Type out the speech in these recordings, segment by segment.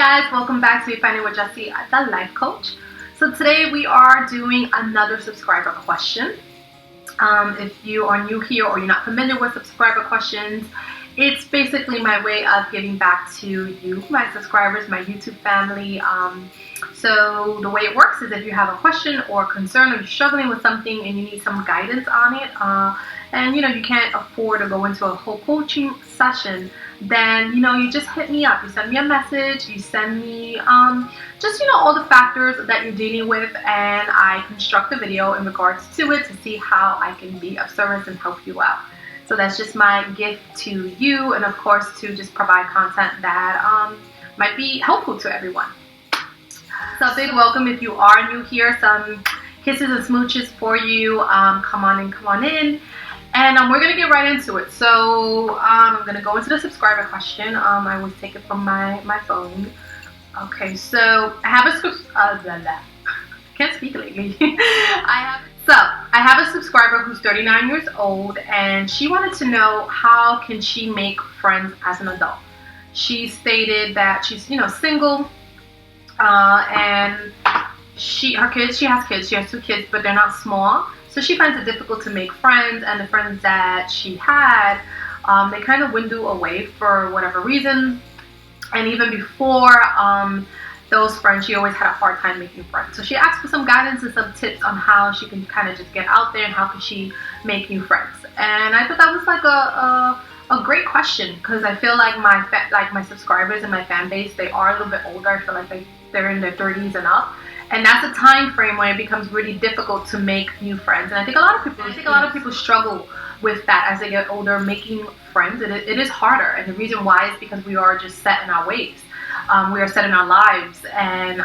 guys, welcome back to Be Finding with Jessie, the life coach. So today we are doing another subscriber question. If you are new here or you're not familiar with subscriber questions, it's basically my way of giving back to you, my subscribers, my YouTube family. So the way it works is if you have a question or concern or you're struggling with something and you need some guidance on it, and you can't afford to go into a whole coaching session, then you just hit me up. You send me a message, you send me just all the factors that you're dealing with, and I construct a video in regards to it to see how I can be of service and help you out. So that's just my gift to you, and of course to just provide content that might be helpful to everyone. So a big welcome if you are new here. Some kisses and smooches for you. Come on in. And we're going to get right into it. So I'm going to go into the subscriber question. I always take it from my phone. Okay, so I have a can't speak lately. I have a subscriber who's 39 years old, and she wanted to know how can she make friends as an adult. She stated that she's single, and she has kids. She has 2 kids, but they're not small. So she finds it difficult to make friends, and the friends that she had, they kind of dwindle away for whatever reason. And even before those friends, she always had a hard time making friends. So she asked for some guidance and some tips on how she can kind of just get out there and how can she make new friends. And I thought that was like a great question, because I feel like my subscribers and my fan base, they are a little bit older. I feel like they're in their 30s and up. And that's a time frame where it becomes really difficult to make new friends. And I think a lot of people struggle with that as they get older, making friends. It is harder, and the reason why is because we are just set in our ways. We are set in our lives, and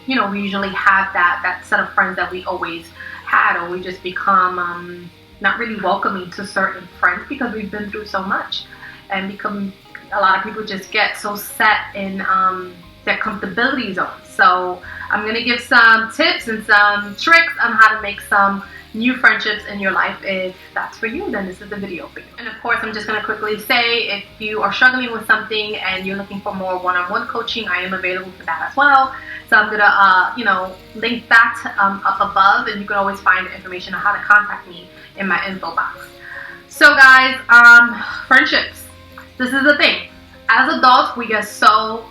we usually have that set of friends that we always had, or we just become not really welcoming to certain friends because we've been through so much, and a lot of people just get so set in their comfortability zone. So I'm going to give some tips and some tricks on how to make some new friendships in your life. If that's for you, then this is the video for you. And of course, I'm just going to quickly say, if you are struggling with something and you're looking for more one-on-one coaching, I am available for that as well. So I'm going to link that up above, and you can always find information on how to contact me in my info box. So guys, friendships. This is the thing. As adults, we get so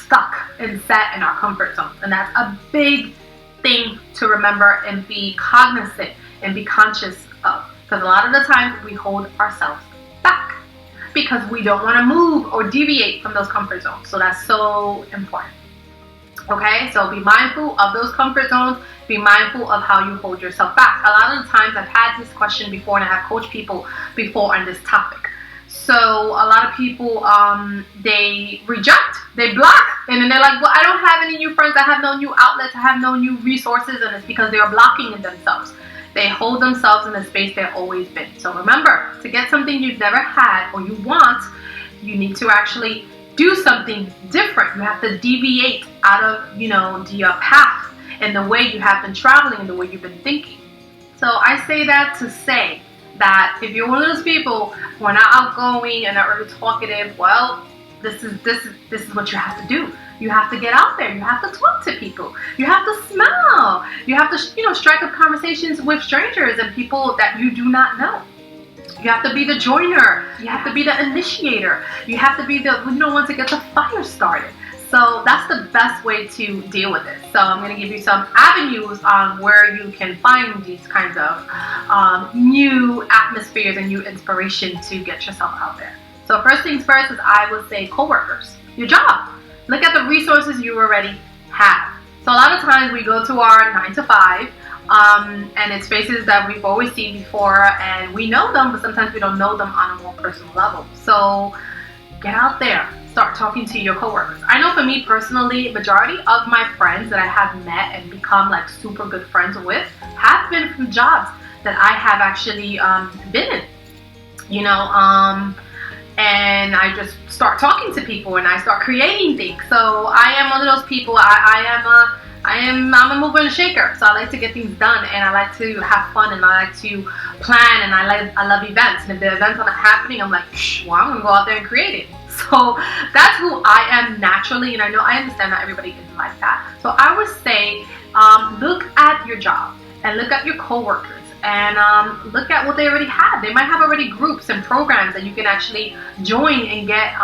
stuck and set in our comfort zone, and that's a big thing to remember and be cognizant and be conscious of, because a lot of the times we hold ourselves back because we don't want to move or deviate from those comfort zones. So that's so important. Okay, so be mindful of those comfort zones. Be mindful of how you hold yourself back. A lot of the times I've had this question before, and I have coached people before on this topic. So a lot of people, they reject, they block, and then they're like, well, I don't have any new friends, I have no new outlets, I have no new resources, and it's because they are blocking in themselves. They hold themselves in the space they've always been. So remember, to get something you've never had or you want, you need to actually do something different. You have to deviate out of, the path and the way you have been traveling and the way you've been thinking. So I say that to say that if you're one of those people who are not outgoing and not really talkative, well, this is what you have to do. You have to get out there. You have to talk to people. You have to smile. You have to, strike up conversations with strangers and people that you do not know. You have to be the joiner. You have to be the initiator. You have to be the one to get the fire started. So that's the best way to deal with it. So I'm going to give you some avenues on where you can find these kinds of new atmospheres and new inspiration to get yourself out there. So first things first is, I would say, coworkers, your job. Look at the resources you already have. So a lot of times we go to our 9 to 5, and it's faces that we've always seen before, and we know them, but sometimes we don't know them on a more personal level. So get out there. Start talking to your coworkers. I know for me personally, majority of my friends that I have met and become like super good friends with have been from jobs that I have actually been in, and I just start talking to people and I start creating things. So I am one of those people. I'm a mover and shaker, so I like to get things done, and I like to have fun, and I like to plan, and I love events. And if the events are not happening, I'm like, well, I'm gonna go out there and create it. So that's who I am naturally, and I understand that everybody is like that. So I would say look at your job and look at your coworkers and look at what they already have. They might have already groups and programs that you can actually join and get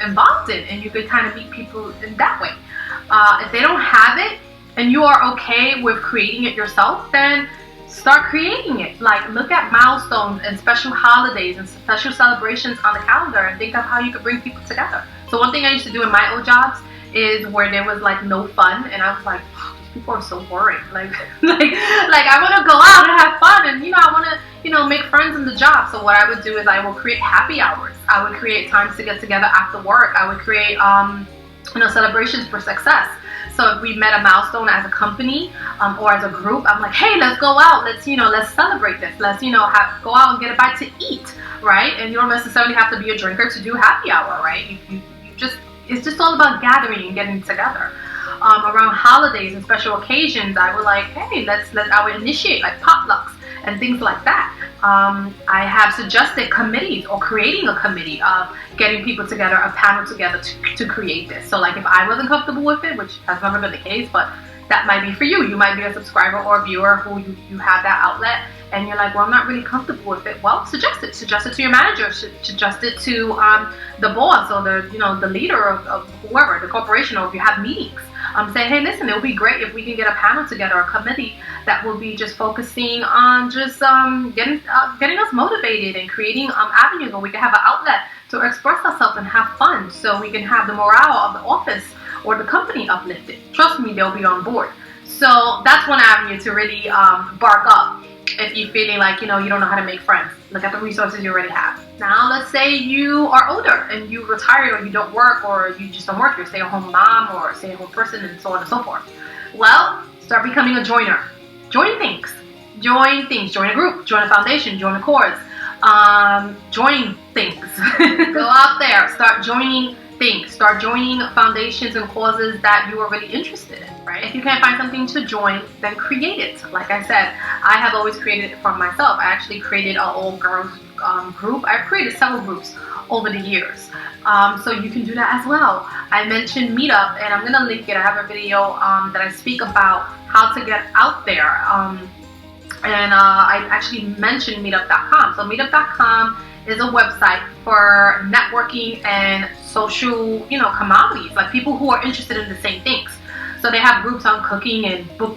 involved in, and you can kind of meet people in that way. If they don't have it and you are okay with creating it yourself, then start creating it. Like, look at milestones and special holidays and special celebrations on the calendar and think of how you could bring people together. So one thing I used to do in my old jobs is where there was like no fun, and I was like, oh, these people are so boring. Like I want to go out and have fun, and I want to make friends in the job. So what I would do is I will create happy hours. I would create times to get together after work. I would create celebrations for success. So if we met a milestone as a company or as a group, I'm like, hey, let's go out. Let's celebrate this. Let's go out and get a bite to eat, right? And you don't necessarily have to be a drinker to do happy hour, right? It's just all about gathering and getting together. Around holidays and special occasions, I would like, hey, I would initiate like potlucks and things like that. I have suggested committees or creating a committee of getting people together, a panel together to create this. So like if I wasn't comfortable with it, which has never been the case, but that might be for you. You might be a subscriber or a viewer who you have that outlet and you're like, well, I'm not really comfortable with it. Well, suggest it. Suggest it to your manager. Suggest it to the boss or the leader of whoever, the corporation, or if you have meetings. Say, hey, listen, it would be great if we can get a panel together, a committee that will be just focusing on just getting us motivated and creating avenues where we can have an outlet to express ourselves and have fun, so we can have the morale of the office or the company uplifted. Trust me, they'll be on board. So that's one avenue to really bark up if you're feeling like you don't know how to make friends. Look at the resources you already have. Now let's say you are older and you retired, or you don't work, or you just don't work, you're a stay-at-home mom or a stay-at-home person, and so on and so forth. Well, start becoming a joiner. Join things. Join a group, join a foundation, join a cause. Join things. Go out there, start joining things. Start joining foundations and causes that you are really interested in, right? If you can't find something to join, then create it. Like I said, I have always created it for myself. I actually created an all girls group. I've created several groups over the years. So you can do that as well. I mentioned Meetup, and I'm going to link it. I have a video that I speak about how to get out there. I actually mentioned meetup.com. So meetup.com is a website for networking and social, commodities, like people who are interested in the same things. So they have groups on cooking and book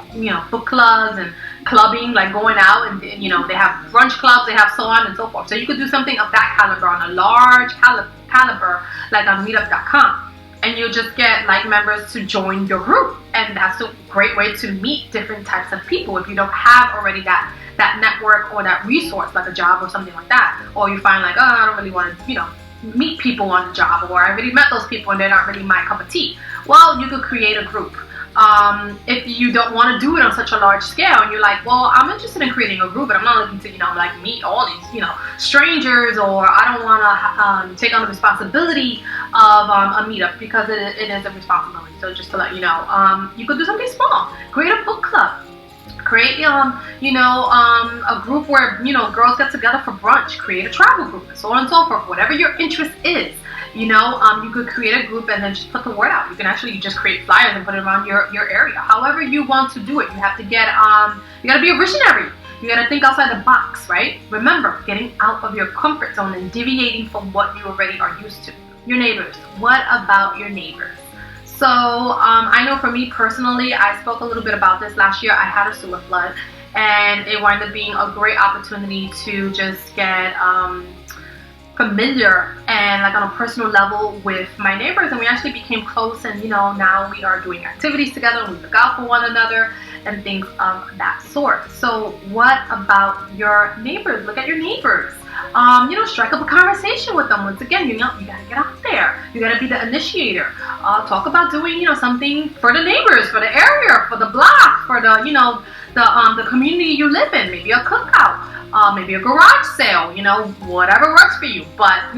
clubs and clubbing, like going out, and they have brunch clubs, they have so on and so forth. So you could do something of that caliber on a large caliber, like on meetup.com. And you'll just get like members to join your group, and that's a great way to meet different types of people if you don't have already that network or that resource, like a job or something like that. Or you find like, oh, I don't really want to meet people on the job, or I already met those people and they're not really my cup of tea. Well, you could create a group. If you don't want to do it on such a large scale, and you're like, well, I'm interested in creating a group, but I'm not looking to like meet all these strangers, or I don't want to take on the responsibility of a meetup, because it is a responsibility. So just to let you know, you could do something small. Create a book club. Create a group where girls get together for brunch. Create a travel group, and so on and so forth. Whatever your interest is, you could create a group and then just put the word out. You can actually just create flyers and put it around your area. However you want to do it, you have to get you gotta be a visionary. You gotta think outside the box, right? Remember, getting out of your comfort zone and deviating from what you already are used to. Your neighbors. What about your neighbors? So I know for me personally, I spoke a little bit about this last year. I had a sewer flood, and it wound up being a great opportunity to just get familiar and like on a personal level with my neighbors, and we actually became close, and now we are doing activities together, and we look out for one another and things of that sort. So what about your neighbors? Look at your neighbors. Strike up a conversation with them. Once again, you gotta get out there. You gotta be the initiator. Talk about doing, something for the neighbors, for the area, for the block, for the community you live in. Maybe a cookout, maybe a garage sale. Whatever works for you. But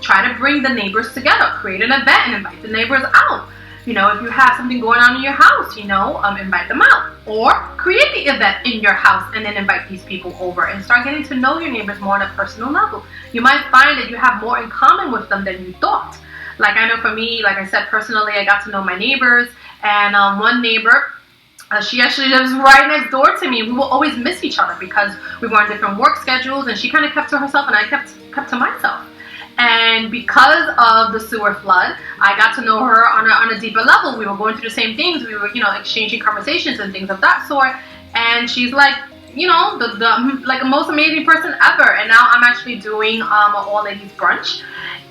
try to bring the neighbors together. Create an event and invite the neighbors out. If you have something going on in your house, invite them out. Or create the event in your house and then invite these people over and start getting to know your neighbors more on a personal level. You might find that you have more in common with them than you thought. Like I know for me, like I said, personally, I got to know my neighbors, and one neighbor, she actually lives right next door to me. We will always miss each other because we were on different work schedules, and she kind of kept to herself and I kept to myself. And because of the sewer flood, I got to know her on a deeper level. We were going through the same things. We were, exchanging conversations and things of that sort. And she's like, the like most amazing person ever. And now I'm actually doing an all ladies brunch,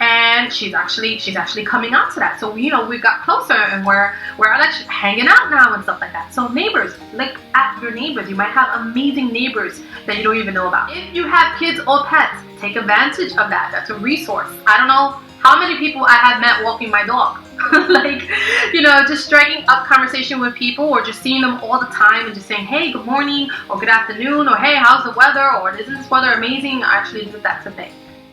and she's actually coming out to that. So we got closer, and we're actually hanging out now and stuff like that. So neighbors, look at your neighbors. You might have amazing neighbors that you don't even know about. If you have kids or pets, take advantage of that. That's a resource. I don't know how many people I have met walking my dog. Like, just striking up conversation with people, or just seeing them all the time and just saying, hey, good morning, or good afternoon, or hey, how's the weather, or isn't this weather amazing? I actually did that today.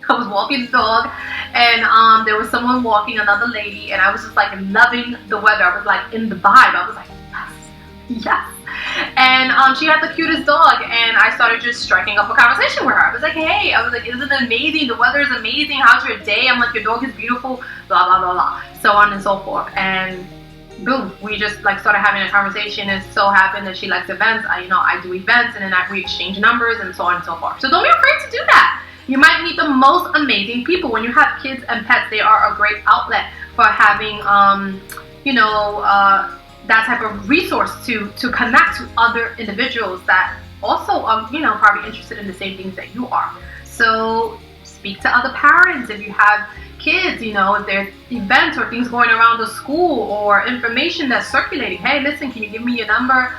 I was walking the dog, and there was someone walking, another lady, and I was just like loving the weather. I was like in the vibe. I was like, yes. And she had the cutest dog, and I started just striking up a conversation with her. I was like, hey, isn't it amazing? The weather is amazing. How's your day? I'm like, your dog is beautiful, blah, blah, blah, blah, so on and so forth. And boom, we just like started having a conversation. It so happened that she likes events. I do events, and then we exchange numbers and so on and so forth. So don't be afraid to do that. You might meet the most amazing people. When you have kids and pets, they are a great outlet for having, that type of resource to connect to other individuals that also are, probably interested in the same things that you are. So speak to other parents if you have kids, if there's events or things going around the school or information that's circulating. Hey, listen, can you give me your number?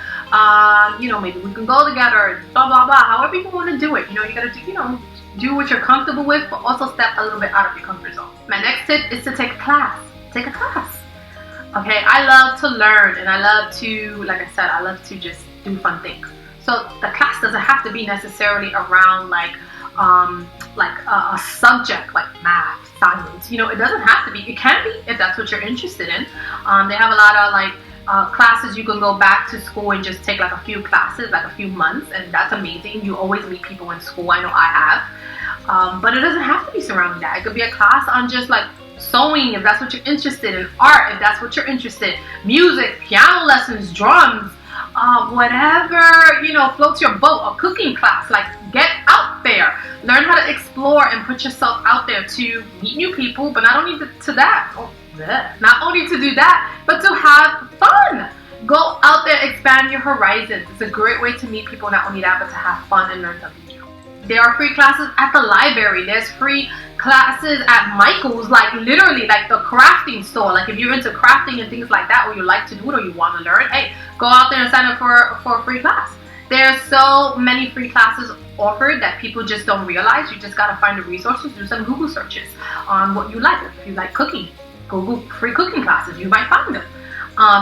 Maybe we can go together, blah, blah, blah. However you want to do it. You gotta do what you're comfortable with, but also step a little bit out of your comfort zone. My next tip is to take a class. Take a class. Okay, I love to learn, and I love to, like I said, I love to just do fun things. So the class doesn't have to be necessarily around like a subject like math, science. It doesn't have to be. It can be if that's what you're interested in. They have a lot of classes you can go back to school and just take like a few classes, like a few months, and that's amazing. You always meet people in school. I know I have. But it doesn't have to be surrounding that. It could be a class on just like sewing, if that's what you're interested in, art, if that's what you're interested in, music, piano lessons, drums, whatever, floats your boat, a cooking class. Like, get out there, learn how to explore and put yourself out there to meet new people, but not only to do that, but to have fun. Go out there, expand your horizons. It's a great way to meet people, not only that, but to have fun and learn something new. There are free classes at the library. There's free classes at Michael's, like literally like the crafting store. Like if you're into crafting and things like that, or you like to do it or you want to learn, hey, go out there and sign up for a free class. There's so many free classes offered that people just don't realize. You just got to find the resources, do some Google searches on what you like. If you like cooking, Google free cooking classes, you might find them.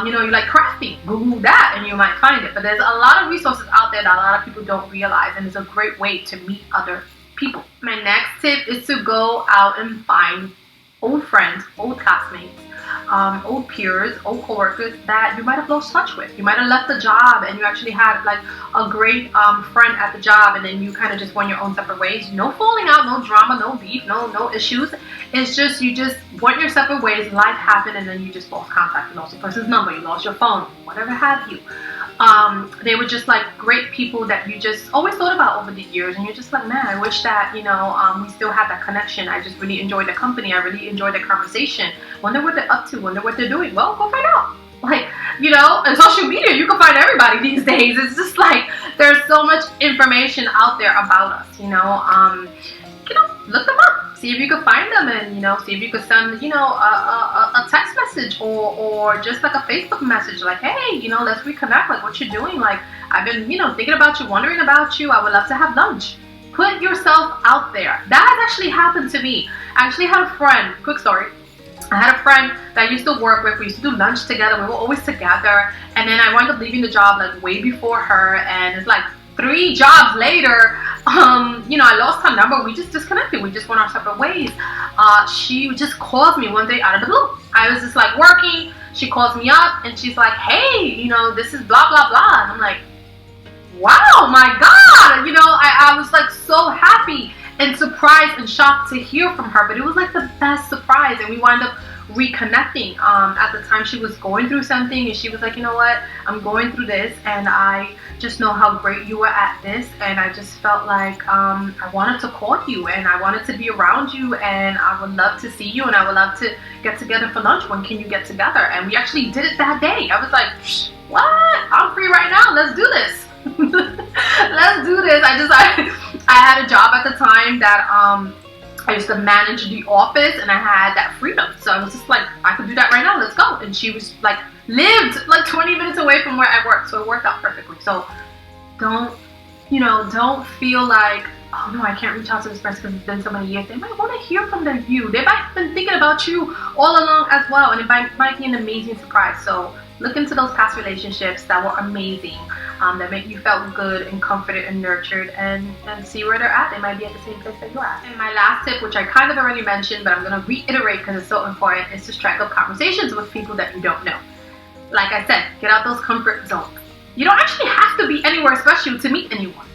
You like crafting, Google that and you might find it. But there's a lot of resources out there that a lot of people don't realize, and it's a great way to meet other people. My next tip is to go out and find old friends, old classmates, old peers, old coworkers that you might have lost touch with. You might have left the job and you actually had like a great friend at the job, and then you kind of just went your own separate ways. No falling out, no drama, no beef, no issues. It's just you just went your separate ways, life happened, and then you just lost contact. You lost the person's number, you lost your phone, whatever have you. They were just like great people that you just always thought about over the years, and you're just like, man, I wish that we still had that connection. I just really enjoyed the company. I really enjoyed the conversation. Wonder what they're up to. Wonder what they're doing. Well, go find out. Like, on social media, you can find everybody these days. It's just like there's so much information out there about us. Look them up. See if you can find them, and see if you can send a text message or just like a Facebook message, like, hey, let's reconnect. Like, what you're doing? Like, I've been thinking about you, wondering about you. I would love to have lunch. Put yourself out there. That has actually happened to me. I actually had a friend. Quick story. I had a friend that I used to work with. We used to do lunch together. We were always together, and then I wound up leaving the job like way before her, and it's like 3 jobs later, I lost her number. We just disconnected. We just went our separate ways. She just called me one day out of the blue. I was just like working. She calls me up and she's like, hey, this is blah, blah, blah. And I'm like, wow, my God. I was like so happy and surprised and shocked to hear from her. But it was like the best surprise. And we wound up reconnecting. At the time she was going through something, and she was like, you know what, I'm going through this, and I just know how great you were at this, and I just felt like I wanted to call you, and I wanted to be around you, and I would love to see you, and I would love to get together for lunch. When can you get together? And we actually did it that day. I was like, what? I'm free right now. Let's do this. Let's do this. I had a job at the time that I used to manage the office, and I had that freedom. So I was just like, I could do that right now. Let's go. And she was like, lived like 20 minutes away from where I worked. So it worked out perfectly. So don't feel like, oh no, I can't reach out to this person because it's been so many years. They might want to hear from you. They might have been thinking about you all along as well. And it might be an amazing surprise. So look into those past relationships that were amazing, that make you felt good and comforted and nurtured, and see where they're at. They might be at the same place that you're at. And my last tip, which I kind of already mentioned, but I'm going to reiterate because it's so important, is to strike up conversations with people that you don't know. Like I said, get out those comfort zones. You don't actually have to be anywhere special to meet anyone.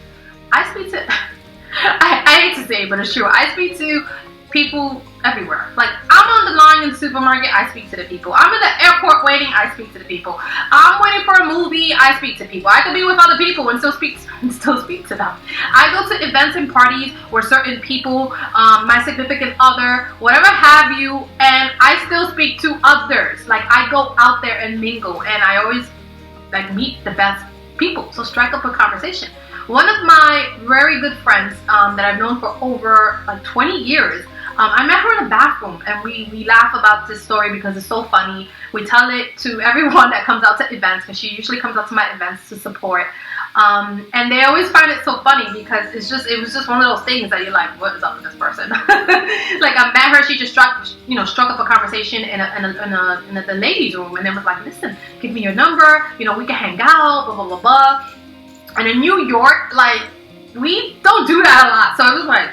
I speak to, I hate to say it, but it's true. I speak to people everywhere. Like, I'm on the line in the supermarket, I speak to the people. I'm in the airport waiting, I speak to the people. I'm waiting for a movie, I speak to people. I could be with other people and still speak to them. I go to events and parties where certain people, my significant other, whatever have you, and I still speak to others. Like, I go out there and mingle, and I always like meet the best people. So strike up a conversation. One of my very good friends that I've known for over like 20 years, I met her in a bathroom, and we laugh about this story because it's so funny. We tell it to everyone that comes out to events, because she usually comes out to my events to support. And they always find it so funny because it was just one of those things that you're like, what is up with this person? Like, I met her, she just struck up a conversation in the ladies' room, and then was like, listen, give me your number, we can hang out, blah blah blah blah. And in New York, like, we don't do that a lot, so I was like,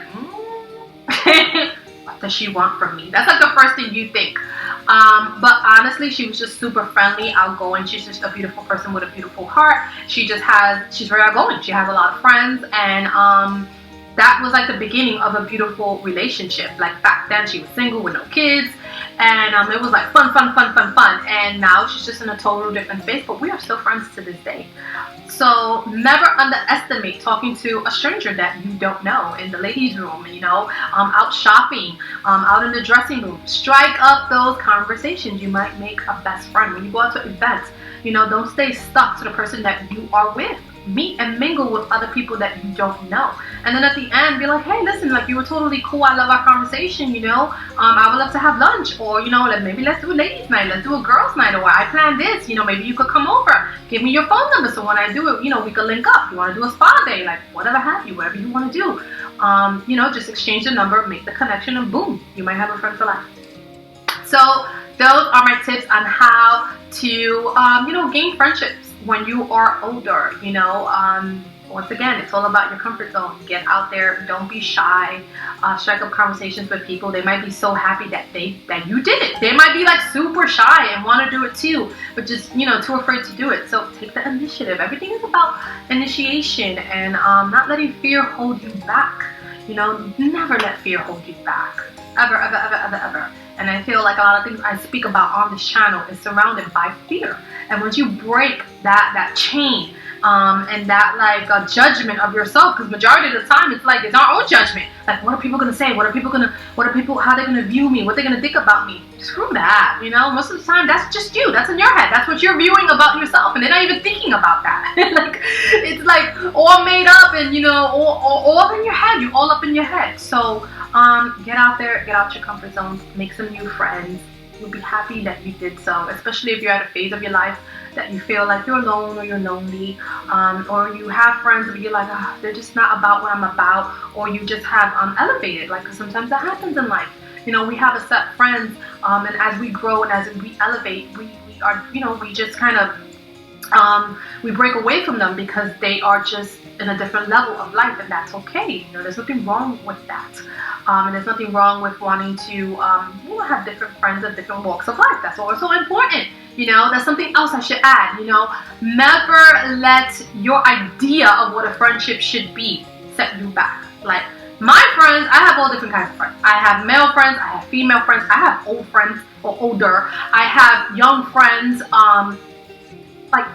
what does she want from me? That's like the first thing you think. But honestly, she was just super friendly, outgoing. She's just a beautiful person with a beautiful heart. She's very outgoing. She has a lot of friends, and that was like the beginning of a beautiful relationship. Like, back then she was single with no kids, and it was like fun. And now she's just in a total different space, but we are still friends to this day. So never underestimate talking to a stranger that you don't know in the ladies' room, out shopping, out in the dressing room. Strike up those conversations. You might make a best friend. When you go out to events, don't stay stuck to the person that you are with. Meet and mingle with other people that you don't know. And then at the end, be like, hey, listen, like, you were totally cool. I love our conversation, I would love to have lunch, or, like, maybe let's do a ladies' night. Let's do a girls' night, or I planned this, maybe you could come over. Give me your phone number, so when I do it, we could link up. You want to do a spa day, like, whatever have you, whatever you want to do. Just exchange the number, make the connection, and boom, you might have a friend for life. So those are my tips on how to, gain friendships when you are older. Once again, it's all about your comfort zone. Get out there, don't be shy, strike up conversations with people. They might be so happy that you did it. They might be like super shy and want to do it too, but just too afraid to do it. So take the initiative. Everything is about initiation, and not letting fear hold you back. Never let fear hold you back, ever. And I feel like a lot of things I speak about on this channel is surrounded by fear. And once you break that chain, and that like judgment of yourself, because majority of the time it's like it's our own judgment. Like, what are people gonna say? How are they gonna view me? What are they gonna think about me? Screw that. Most of the time that's just you. That's in your head. That's what you're viewing about yourself, and they're not even thinking about that. Like, it's like all made up, and all up in your head. You're all up in your head. So get out there, get out your comfort zones, make some new friends. You'll be happy that you did so, especially if you're at a phase of your life that you feel like you're alone or you're lonely, or you have friends where you're like, they're just not about what I'm about, or you just have elevated, like, 'cause sometimes that happens in life. We have a set friends, and as we grow and as we elevate, we are, we just kind of we break away from them because they are just in a different level of life, and that's okay. There's nothing wrong with that, and there's nothing wrong with wanting to have different friends of different walks of life. That's also important. That's something else I should add. Never let your idea of what a friendship should be set you back. Like, My friends, I have all different kinds of friends. I have male friends, I have female friends, I have old friends or older, I have young friends. Like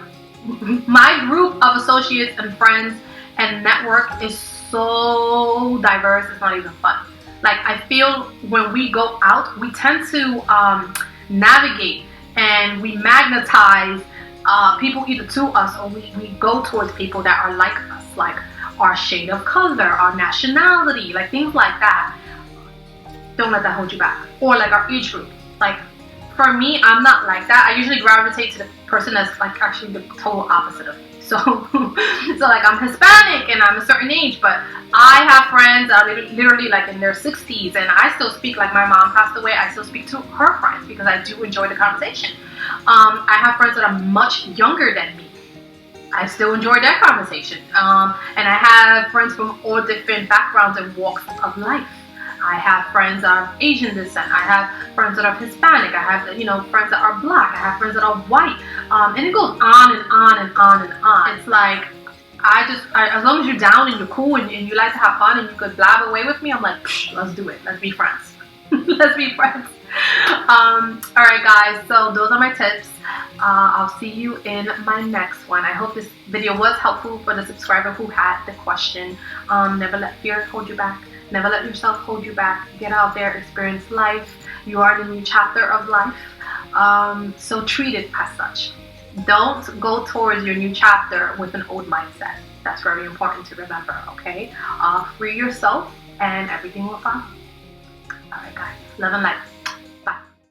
my group of associates and friends and network is so diverse, it's not even fun. Like I feel when we go out, we tend to navigate and we magnetize people either to us, or we go towards people that are like us, like our shade of color, our nationality, like things like that. Don't let that hold you back. Or like our age group. Like for me, I'm not like that. I usually gravitate to the person that's like actually the total opposite of me. So like I'm Hispanic and I'm a certain age, but I have friends that are literally like in their 60s, and I still speak like my mom passed away. I still speak to her friends because I do enjoy the conversation. I have friends that are much younger than me. I still enjoy that conversation. And I have friends from all different backgrounds and walks of life. I have friends of Asian descent. I have friends that are Hispanic. I have, friends that are black. I have friends that are white. And it goes on and on and on and on. It's like, as long as you're down and you're cool and you like to have fun and you could blab away with me, I'm like, let's do it. Let's be friends. Let's be friends. Alright guys, so those are my tips. I'll see you in my next one. I hope this video was helpful for the subscriber who had the question. Never let fear hold you back. Never let yourself hold you back. Get out there, experience life. You are in a new chapter of life. So treat it as such. Don't go towards your new chapter with an old mindset. That's very important to remember, okay? Free yourself and everything will follow. Alright guys, love and light.